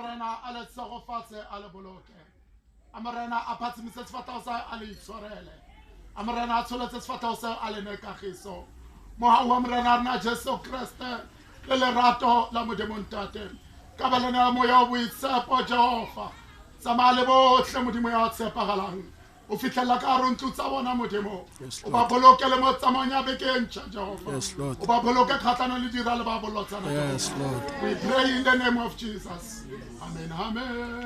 Amorena ale tsogofatse ale boloke. Amorena a phatsimise sefatao sa ale itshwarele. Amorena a tsholetse sefatao sa ale nekagiso. Moha wa morena rena Jesu Kriste le lerato la Modimo Ntate. Ka ba lena moya wa boitshepo Jehova. Tsamaya le bohle Modimo ya tshepagalang. O fitlhela ka hare ho ntlo tsa bona Modimo. O ba boloke le mo tsamayong ya beke e ntjha Jehova. O ba boloke kgatlhanong le dira le ba bolotsana. Yes, Lord. We pray in the name of Jesus. Amen. Amen.